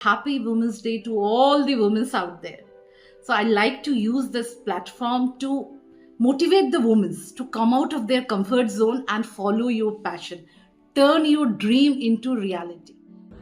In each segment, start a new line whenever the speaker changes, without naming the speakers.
Happy Women's Day to all the women out there. So I like to use this platform to motivate the women to come out of their comfort zone and follow your passion. Turn your dream into reality.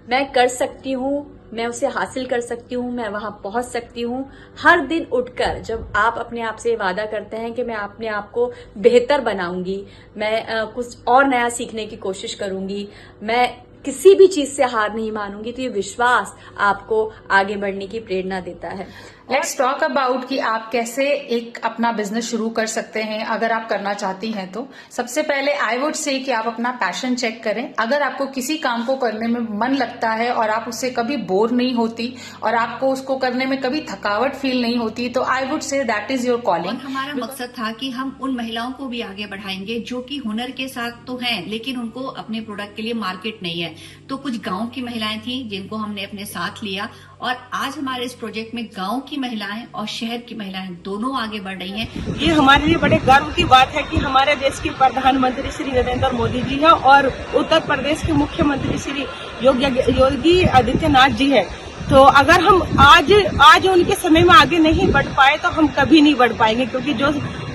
मैं कर सकती हूँ, मैं उसे हासिल कर सकती हूँ, मैं वहां पहुंच सकती हूँ। हर दिन उठकर जब आप अपने आप से वादा करते हैं कि मैं अपने आप को बेहतर बनाऊंगी, मैं कुछ और नया सीखने की कोशिश करूंगी, मैं किसी भी चीज से हार नहीं मानूंगी, तो ये विश्वास आपको आगे बढ़ने की प्रेरणा देता है।
लेट्स टॉक अबाउट कि आप कैसे एक अपना बिजनेस शुरू कर सकते हैं अगर आप करना चाहती हैं तो। सबसे पहले आई वुड से कि आप अपना पैशन चेक करें। अगर आपको किसी काम को करने में मन लगता है और आप उससे कभी बोर नहीं होती और आपको उसको करने में कभी थकावट फील नहीं होती, तो I would say that is your calling.
हमारा मकसद था कि हम उन महिलाओं को भी आगे बढ़ाएंगे जो कि हुनर के साथ तो हैं लेकिन उनको अपने प्रोडक्ट के लिए मार्केट नहीं है। तो कुछ गांव की महिलाएं थी जिनको हमने अपने साथ लिया और आज हमारे इस प्रोजेक्ट में गांव की महिलाएं और शहर की महिलाएं दोनों आगे बढ़ रही हैं।
ये हमारे लिए बड़े गर्व की बात है कि हमारे देश के प्रधानमंत्री श्री नरेंद्र मोदी जी हैं और उत्तर प्रदेश के मुख्यमंत्री श्री योगी आदित्यनाथ जी है। तो अगर हम आज उनके समय में आगे नहीं बढ़ पाए तो हम कभी नहीं बढ़ पाएंगे, क्योंकि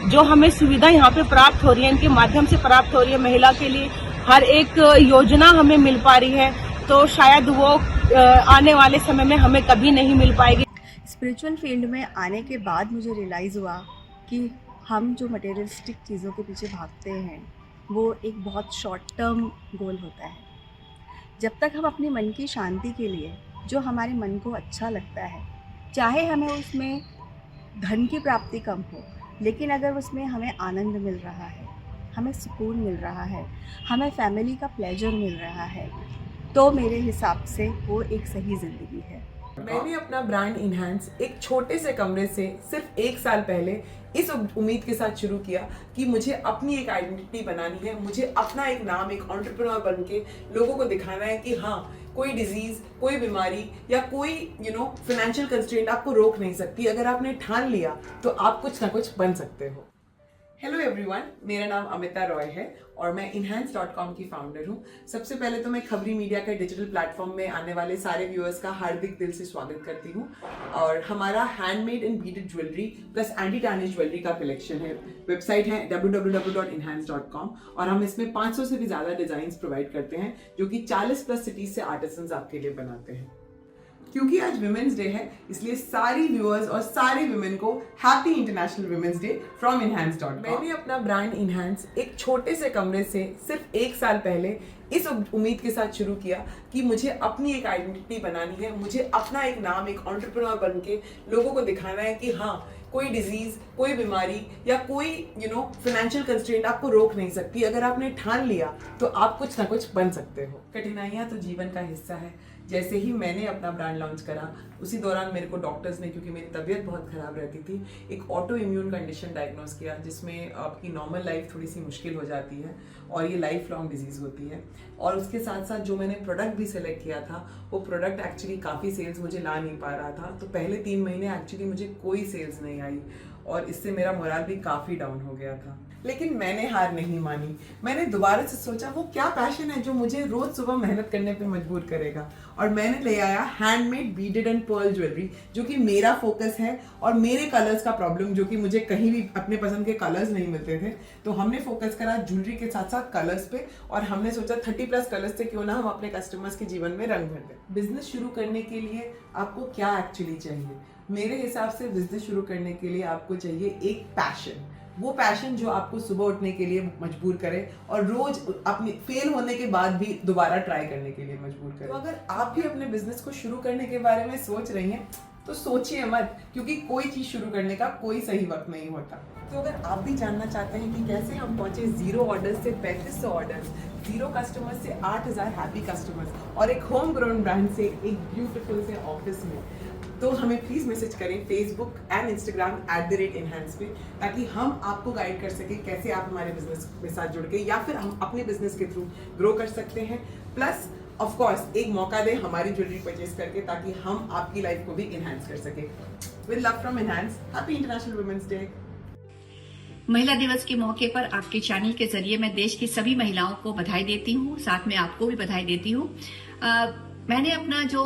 जो हमें सुविधा यहाँ पे प्राप्त हो रही है, इनके माध्यम से प्राप्त हो रही है। महिला के लिए हर एक योजना हमें मिल पा रही है, तो शायद वो आने वाले समय में हमें कभी नहीं मिल पाएगी।
स्पिरिचुअल फील्ड में आने के बाद मुझे रियलाइज़ हुआ कि हम जो मटेरियलिस्टिक चीज़ों के पीछे भागते हैं वो एक बहुत शॉर्ट टर्म गोल होता है। जब तक हम अपने मन की शांति के लिए जो हमारे मन को अच्छा लगता है, चाहे हमें उसमें धन की प्राप्ति कम हो, लेकिन अगर उसमें हमें आनंद मिल रहा है, हमें सुकून मिल रहा है, हमें फैमिली का प्लेजर मिल रहा है, तो मेरे हिसाब से वो एक सही ज़िंदगी है।
मैंने अपना ब्रांड इनहैंस एक छोटे से कमरे से सिर्फ 1 साल पहले इस उम्मीद के साथ शुरू किया कि मुझे अपनी एक आइडेंटिटी बनानी है, मुझे अपना एक नाम, एक एंटरप्रेन्योर बन के लोगों को दिखाना है कि हाँ, कोई डिजीज, कोई बीमारी या कोई फाइनेंशियल कंस्ट्रेंट आपको रोक नहीं सकती। अगर आपने ठान लिया तो आप कुछ ना कुछ बन सकते हो। हेलो एवरीवन, मेरा नाम अमिता रॉय है और मैं enhance.com की फाउंडर हूँ। सबसे पहले तो मैं खबरी मीडिया का डिजिटल प्लेटफॉर्म में आने वाले सारे व्यूअर्स का हार्दिक दिल से स्वागत करती हूँ। और हमारा handmade and beaded jewellery plus anti tarnish jewellery का कलेक्शन है। वेबसाइट है www.enhance.com और हम इसमें 500 से भी ज़्यादा डिज़ाइंस प्रोवाइड करते हैं जो कि 40+ सिटीज़ से आर्टिसंस आपके लिए बनाते हैं। क्योंकि आज विमेंस डे है, इसलिए सारी व्यूअर्स और सारे विमेन को happy international women's day from enhance.com। मैंने अपना ब्रांड इनहैंस एक छोटे से कमरे से सिर्फ 1 साल पहले इस उम्मीद के साथ शुरू किया कि मुझे अपनी एक आइडेंटिटी बनानी है, मुझे अपना एक नाम, एक एंटरप्रेन्योर बन के लोगों को दिखाना है कि हाँ, कोई डिजीज, कोई बीमारी या कोई फाइनेंशियल कंस्ट्रेंट आपको रोक नहीं सकती। अगर आपने ठान लिया तो आप कुछ ना कुछ बन सकते हो। कठिनाइयाँ तो जीवन का हिस्सा है। जैसे ही मैंने अपना ब्रांड लॉन्च करा, उसी दौरान मेरे को डॉक्टर्स ने, क्योंकि मेरी तबीयत बहुत ख़राब रहती थी, एक ऑटो इम्यून कंडीशन डायग्नोस किया जिसमें आपकी नॉर्मल लाइफ थोड़ी सी मुश्किल हो जाती है और ये लाइफ लॉन्ग डिजीज़ होती है। और उसके साथ साथ जो मैंने प्रोडक्ट भी सिलेक्ट किया था, वो प्रोडक्ट एक्चुअली काफ़ी सेल्स मुझे ला नहीं पा रहा था। तो पहले 3 महीने एक्चुअली मुझे कोई सेल्स नहीं आई और इससे मेरा मोराल भी काफ़ी डाउन हो गया था। लेकिन मैंने हार नहीं मानी। मैंने दोबारा से सोचा वो क्या पैशन है जो मुझे रोज सुबह मेहनत करने पे मजबूर करेगा, और मैंने ले आया handmade beaded and pearl jewellery, जो कि मेरा फोकस है और मेरे कलर्स का प्रॉब्लम, जो कि मुझे कहीं भी अपने पसंद के कलर्स नहीं मिलते थे। तो हमने फोकस करा ज्वेलरी के साथ साथ कलर्स पे और हमने सोचा 30+ कलर्स से क्यों ना हम अपने कस्टमर्स के जीवन में रंग भर दें। बिजनेस शुरू करने के लिए आपको क्या एक्चुअली चाहिए? मेरे हिसाब से बिजनेस शुरू करने के लिए आपको चाहिए एक पैशन। वो पैशन जो आपको सुबह उठने के लिए मजबूर करे और रोज अपने फेल होने के बाद भी दोबारा ट्राई करने के लिए मजबूर करे। तो अगर आप भी अपने बिजनेस को शुरू करने के बारे में सोच रही हैं तो सोचिए मत, क्योंकि कोई चीज शुरू करने का कोई सही वक्त नहीं होता। तो अगर आप भी जानना चाहते हैं कि कैसे हम पहुंचे 0 ऑर्डर्स से 3500 ऑर्डर्स, 0 कस्टमर्स से 8000 हैप्पी कस्टमर्स और एक होम ग्रोन ब्रांड से एक ब्यूटीफुल से ऑफिस में, तो हमें प्लीज़ मैसेज करें फेसबुक एंड इंस्टाग्राम @enhance पे, ताकि हम आपको गाइड कर सकें कैसे आप हमारे बिजनेस के साथ जुड़ के या फिर हम अपने बिजनेस के थ्रू ग्रो कर सकते हैं। प्लस ऑफ कोर्स एक मौका दें हमारी ज्वेलरी परचेज करके, ताकि हम आपकी लाइफ को भी इनहैंस कर सकें। With love from Enhance, happy international women's day.
महिला दिवस के मौके पर आपके चैनल के जरिए मैं देश की सभी महिलाओं को बधाई देती हूँ, साथ में आपको भी बधाई देती हूँ। मैंने अपना जो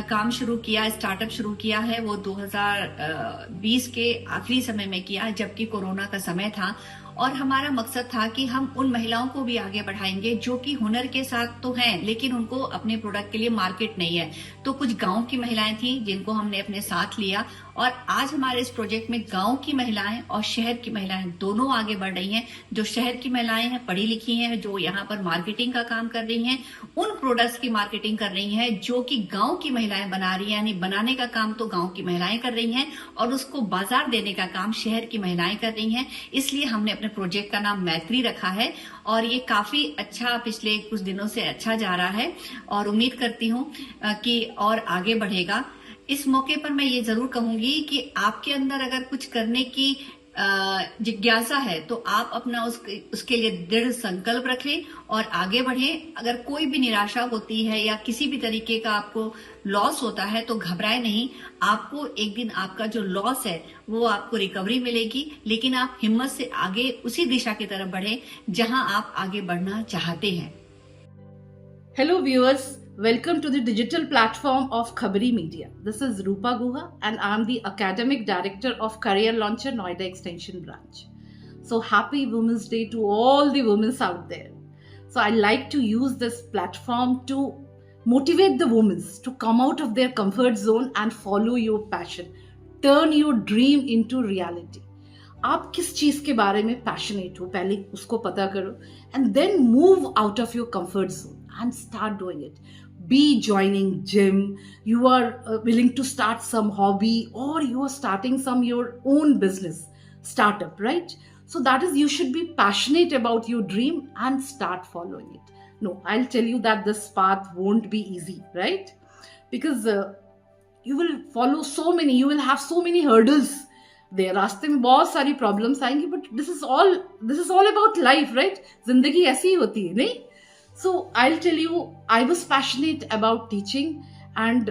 काम शुरू किया, स्टार्टअप शुरू किया है, वो 2020 के आखिरी समय में किया, जबकि कोरोना का समय था। और हमारा मकसद था कि हम उन महिलाओं को भी आगे बढ़ाएंगे जो कि हुनर के साथ तो हैं, लेकिन उनको अपने प्रोडक्ट के लिए मार्केट नहीं है। तो कुछ गांव की महिलाएं थी जिनको हमने अपने साथ लिया, और आज हमारे इस प्रोजेक्ट में गांव की महिलाएं और शहर की महिलाएं दोनों आगे बढ़ रही हैं। जो शहर की महिलाएं हैं, पढ़ी लिखी हैं, जो यहाँ पर मार्केटिंग का काम कर रही हैं, उन प्रोडक्ट्स की मार्केटिंग कर रही हैं जो कि गांव की महिलाएं बना रही हैं। यानी बनाने का काम तो गांव की महिलाएं कर रही हैं और उसको बाजार देने का काम शहर की महिलाएं कर रही हैं। इसलिए हमने अपने प्रोजेक्ट का नाम मैत्री रखा है, और ये काफी अच्छा पिछले कुछ दिनों से अच्छा जा रहा है, और उम्मीद करती हूँ कि और आगे बढ़ेगा। इस मौके पर मैं ये जरूर कहूंगी कि आपके अंदर अगर कुछ करने की जिज्ञासा है तो आप अपना उसके लिए दृढ़ संकल्प रखें और आगे बढ़ें। अगर कोई भी निराशा होती है या किसी भी तरीके का आपको लॉस होता है तो घबराए नहीं। आपको एक दिन आपका जो लॉस है वो आपको रिकवरी मिलेगी, लेकिन आप हिम्मत से आगे उसी दिशा की तरफ बढ़ें जहां आप आगे बढ़ना चाहते हैं।
Hello viewers, welcome to the digital platform of Khabari Media. This is Rupa Guha and I am the Academic Director of Career Launcher Noida Extension Branch. So happy Women's Day to all the women out there. So I like to use this platform to motivate the women to come out of their comfort zone and follow your passion. Turn your dream into reality. आप किस चीज के बारे में passionate हो, पहले उसको पता करो and then move out of your comfort zone and start doing it. Be joining gym, you are willing to start some hobby, or you are starting some your own business startup, right? So that is, you should be passionate about your dream and start following it. No, I'll tell you that this path won't be easy, right? Because you will follow so many, you will have so many hurdles there. रास्ते में बहुत सारी problems आएंगी, but this is all about life, right? जिंदगी ऐसी ही होती है, नहीं? So I'll tell you, I was passionate about teaching and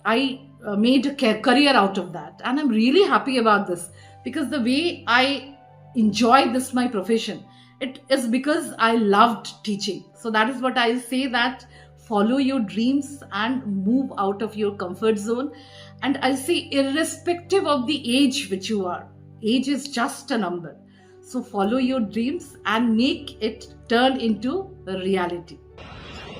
I made a career out of that, and I'm really happy about this because the way I enjoy this my profession, it is because I loved teaching. So that is what I'll say, that follow your dreams and move out of your comfort zone. And I say, irrespective of the age which you are, age is just a number. So follow your dreams and make it turn into a reality.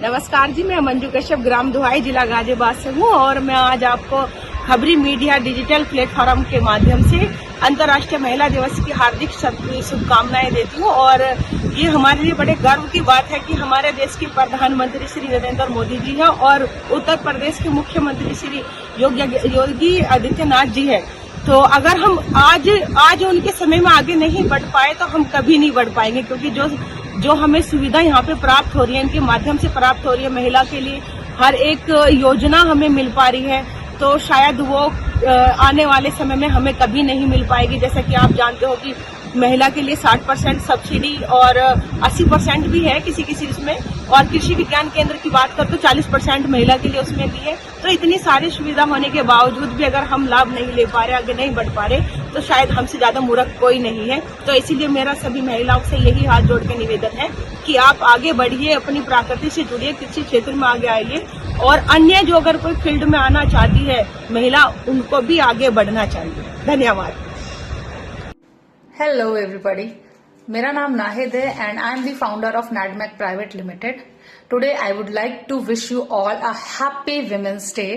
नमस्कार जी, मैं मंजू कश्यप ग्राम दुहाई जिला गाजियाबाद से हूँ, और मैं आज आपको खबरी मीडिया डिजिटल प्लेटफॉर्म के माध्यम से अंतर्राष्ट्रीय महिला दिवस की हार्दिक शुभकामनाएं देती हूँ। और ये हमारे लिए बड़े गर्व की बात है कि हमारे देश के प्रधानमंत्री श्री नरेंद्र मोदी जी हैं और उत्तर प्रदेश के मुख्यमंत्री श्री योगी आदित्यनाथ जी है। तो अगर हम आज उनके समय में आगे नहीं बढ़ पाए तो हम कभी नहीं बढ़ पाएंगे, क्योंकि जो हमें सुविधा यहाँ पे प्राप्त हो रही है, इनके माध्यम से प्राप्त हो रही है, महिला के लिए हर एक योजना हमें मिल पा रही है, तो शायद वो आने वाले समय में हमें कभी नहीं मिल पाएगी। जैसा कि आप जानते हो कि महिला के लिए 60% सब्सिडी और 80% भी है किसी इसमें, और कृषि विज्ञान केंद्र की बात कर तो 40% महिला के लिए उसमें भी है। तो इतनी सारी सुविधा होने के बावजूद भी अगर हम लाभ नहीं ले पा रहे, आगे नहीं बढ़ पा रहे, तो शायद हमसे ज्यादा मूर्ख कोई नहीं है। तो इसीलिए मेरा सभी महिलाओं से यही हाथ जोड़ के निवेदन है कि आप आगे बढ़िए, अपनी प्रकृति से जुड़िए, कृषि क्षेत्र में आगे आइए, और अन्य जो अगर कोई फील्ड में आना चाहती है महिला, उनको भी आगे बढ़ना चाहिए। धन्यवाद।
हेलो एवरीबॉडी, मेरा नाम नाहिद है and I am the founder of Nadmac private limited. Today I would like to wish you all a happy women's day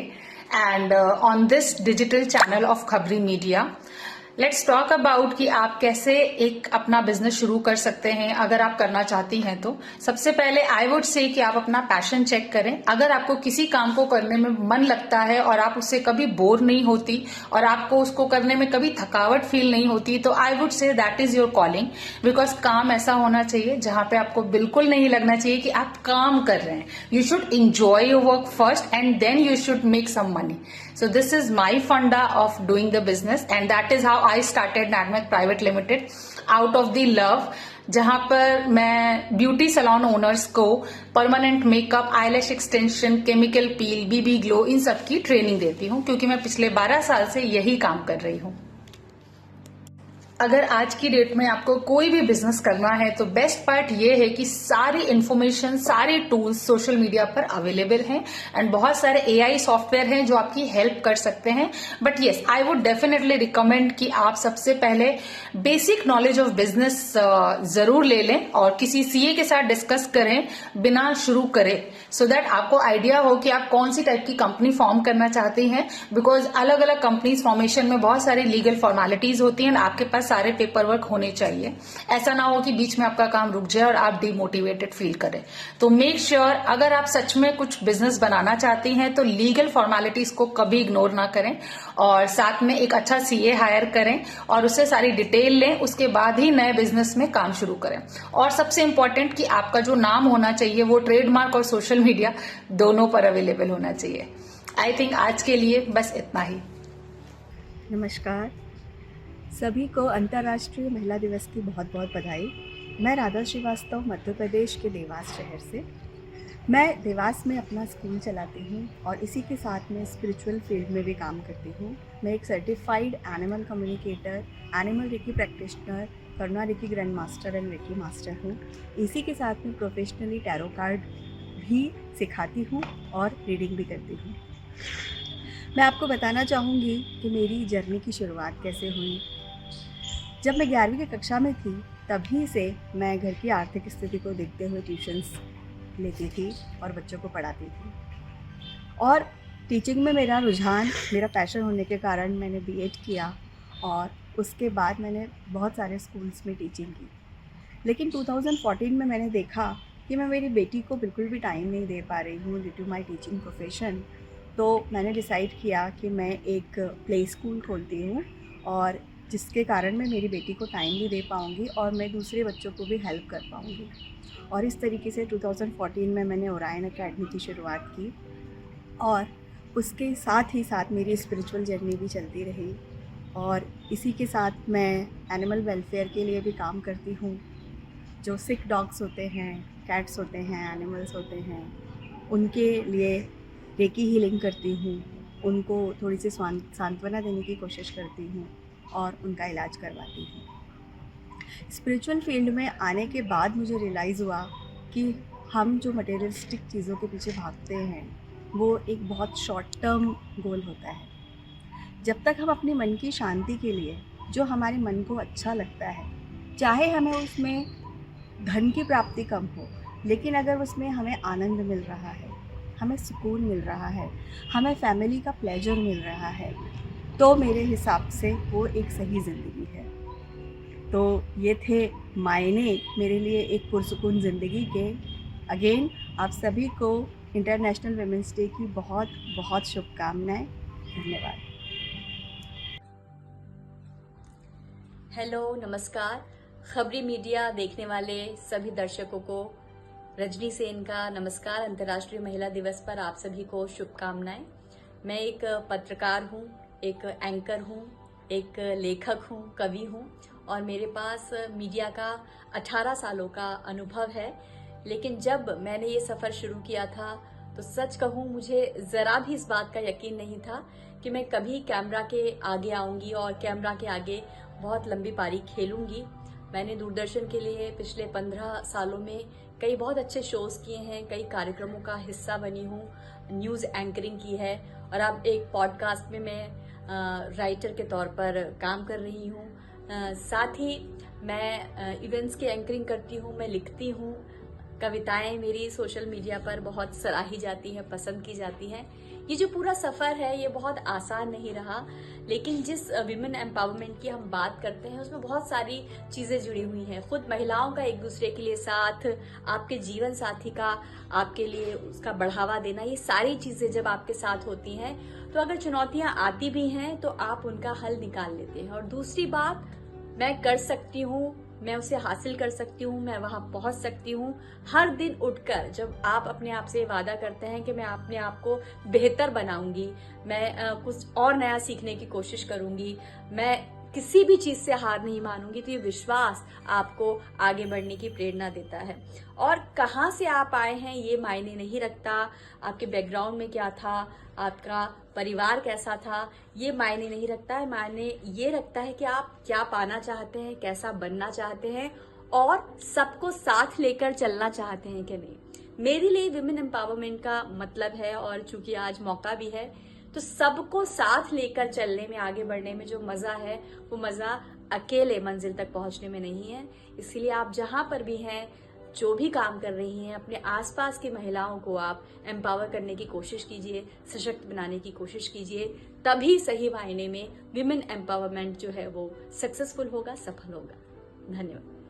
and on this digital channel of Khabri media. Let's talk about कि आप कैसे एक अपना business शुरू कर सकते हैं अगर आप करना चाहती हैं तो. सबसे पहले आई वुड से कि आप अपना पैशन चेक करें. अगर आपको किसी काम को करने में मन लगता है और आप उससे कभी बोर नहीं होती और आपको उसको करने में कभी थकावट फील नहीं होती, तो I would say that is your calling. Because काम ऐसा होना चाहिए जहां पे आपको बिल्कुल नहीं लगना चाहिए कि आप काम कर रहे हैं. You should enjoy your work first and then you should make some money. So this is my funda of doing the business and that is how I started Nadmec Private Limited out of the love, जहां पर मैं beauty salon owners को permanent makeup, eyelash extension, chemical peel, BB glow, इन सब की training देती हूं, क्योंकि मैं पिछले 12 साल से यही काम कर रही हूं. अगर आज की डेट में आपको कोई भी बिजनेस करना है तो बेस्ट पार्ट ये है कि सारी इंफॉर्मेशन, सारे टूल्स सोशल मीडिया पर अवेलेबल हैं एंड बहुत सारे एआई सॉफ्टवेयर हैं जो आपकी हेल्प कर सकते हैं। But yes, I would definitely recommend कि आप सबसे पहले बेसिक नॉलेज ऑफ बिजनेस जरूर ले लें और किसी सीए के साथ डिस्कस करें बिना शुरू करें, सो दैट आपको आइडिया हो कि आप कौन सी टाइप की कंपनी फॉर्म करना चाहती हैं। बिकॉज अलग अलग कंपनीज फॉर्मेशन में बहुत सारी लीगल फॉर्मेलिटीज होती हैं, आपके पास सारे पेपर वर्क होने चाहिए। ऐसा ना हो कि बीच में आपका काम रुक जाए और आप डिमोटिवेटेड फील करें। तो मेक श्योर अगर आप सच में कुछ बिजनेस बनाना चाहती हैं तो लीगल फॉर्मेलिटीज को कभी इग्नोर ना करें और साथ में एक अच्छा सीए हायर करें और उससे सारी डिटेल लें, उसके बाद ही नए बिजनेस में काम शुरू करें। और सबसे इंपॉर्टेंट कि आपका जो नाम होना चाहिए वो ट्रेडमार्क और सोशल मीडिया दोनों पर अवेलेबल होना चाहिए। आई थिंक आज के लिए बस इतना ही।
नमस्कार, सभी को अंतर्राष्ट्रीय महिला दिवस की बहुत बहुत बधाई। मैं राधा श्रीवास्तव मध्य प्रदेश के देवास शहर से। मैं देवास में अपना स्कूल चलाती हूँ और इसी के साथ में स्पिरिचुअल फील्ड में भी काम करती हूँ। मैं एक certified animal communicator, animal reiki practitioner, Karuna reiki grand master and reiki master हूँ। इसी के साथ में प्रोफेशनली टैरो कार्ड भी सिखाती हूँ और रीडिंग भी करती हूँ। मैं आपको बताना चाहूँगी कि मेरी जर्नी की शुरुआत कैसे हुई। जब मैं 11वीं की कक्षा में थी तभी से मैं घर की आर्थिक स्थिति को देखते हुए ट्यूशन्स लेती थी और बच्चों को पढ़ाती थी। और टीचिंग में मेरा रुझान, मेरा पैशन होने के कारण मैंने बीएड किया और उसके बाद मैंने बहुत सारे स्कूल्स में टीचिंग की। लेकिन 2014 में मैंने देखा कि मैं मेरी बेटी को बिल्कुल भी टाइम नहीं दे पा रही हूँ due to my teaching profession. तो मैंने डिसाइड किया कि मैं एक प्ले स्कूल खोलती हूँ और जिसके कारण मैं मेरी बेटी को टाइम भी दे पाऊँगी और मैं दूसरे बच्चों को भी हेल्प कर पाऊँगी। और इस तरीके से 2014 में मैंने ओरायन एकेडमी की शुरुआत की और उसके साथ ही साथ मेरी स्पिरिचुअल जर्नी भी चलती रही। और इसी के साथ मैं एनिमल वेलफेयर के लिए भी काम करती हूँ। जो सिक डॉग्स होते हैं, कैट्स होते हैं, एनिमल्स होते हैं, उनके लिए रेकी हीलिंग करती हूँ, उनको थोड़ी सी सांत्वना देने की कोशिश करती हूँ और उनका इलाज करवाती हूँ। स्पिरिचुअल फील्ड में आने के बाद मुझे रियलाइज़ हुआ कि हम जो मटेरियलिस्टिक चीज़ों के पीछे भागते हैं वो एक बहुत शॉर्ट टर्म गोल होता है। जब तक हम अपने मन की शांति के लिए, जो हमारे मन को अच्छा लगता है, चाहे हमें उसमें धन की प्राप्ति कम हो, लेकिन अगर उसमें हमें आनंद मिल रहा है, हमें सुकून मिल रहा है, हमें फैमिली का प्लेजर मिल रहा है, तो मेरे हिसाब से वो एक सही ज़िंदगी है। तो ये थे मायने मेरे लिए एक पुरसुकून ज़िंदगी के। अगेन आप सभी को इंटरनेशनल वुमेंस डे की बहुत बहुत शुभकामनाएं। धन्यवाद।
हेलो, नमस्कार। खबरी मीडिया देखने वाले सभी दर्शकों को रजनी सेन का नमस्कार। अंतर्राष्ट्रीय महिला दिवस पर आप सभी को शुभकामनाएं। मैं एक पत्रकार हूँ, एक एंकर हूँ, एक लेखक हूँ, कवि हूँ और मेरे पास मीडिया का 18 सालों का अनुभव है। लेकिन जब मैंने ये सफ़र शुरू किया था तो सच कहूँ मुझे ज़रा भी इस बात का यकीन नहीं था कि मैं कभी कैमरा के आगे आऊँगी और कैमरा के आगे बहुत लंबी पारी खेलूँगी। मैंने दूरदर्शन के लिए पिछले 15 सालों में कई बहुत अच्छे शोज़ किए हैं, कई कार्यक्रमों का हिस्सा बनी हूँ, न्यूज़ एंकरिंग की है और अब एक पॉडकास्ट में मैं राइटर के तौर पर काम कर रही हूँ। साथ ही मैं इवेंट्स की एंकरिंग करती हूँ, मैं लिखती हूँ। कविताएं मेरी सोशल मीडिया पर बहुत सराही जाती हैं, पसंद की जाती हैं। ये जो पूरा सफ़र है ये बहुत आसान नहीं रहा, लेकिन जिस विमेन एम्पावरमेंट की हम बात करते हैं उसमें बहुत सारी चीज़ें जुड़ी हुई हैं। खुद महिलाओं का एक दूसरे के लिए साथ, आपके जीवन साथी का आपके लिए उसका बढ़ावा देना, ये सारी चीज़ें जब आपके साथ होती हैं तो अगर चुनौतियाँ आती भी हैं तो आप उनका हल निकाल लेते हैं। और दूसरी बात, मैं कर सकती हूँ, मैं उसे हासिल कर सकती हूँ, मैं वहाँ पहुँच सकती हूँ। हर दिन उठकर जब आप अपने आप से वादा करते हैं कि मैं अपने आप को बेहतर बनाऊंगी, मैं कुछ और नया सीखने की कोशिश करूंगी, मैं किसी भी चीज से हार नहीं मानूंगी, तो ये विश्वास आपको आगे बढ़ने की प्रेरणा देता है। और कहाँ से आप आए हैं ये मायने नहीं रखता, आपके बैकग्राउंड में क्या था, आपका परिवार कैसा था, ये मायने नहीं रखता है। मायने ये रखता है कि आप क्या पाना चाहते हैं, कैसा बनना चाहते हैं और सबको साथ लेकर चलना चाहते हैं कि नहीं। मेरे लिए विमेन एम्पावरमेंट का मतलब है, और चूंकि आज मौका भी है, तो सबको साथ लेकर चलने में, आगे बढ़ने में जो मजा है वो मजा अकेले मंजिल तक पहुंचने में नहीं है। इसलिए आप जहां पर भी हैं, जो भी काम कर रही हैं, अपने आसपास की महिलाओं को आप एम्पावर करने की कोशिश कीजिए, सशक्त बनाने की कोशिश कीजिए, तभी सही मायने में विमेन एम्पावरमेंट जो है वो सक्सेसफुल होगा, सफल होगा। धन्यवाद।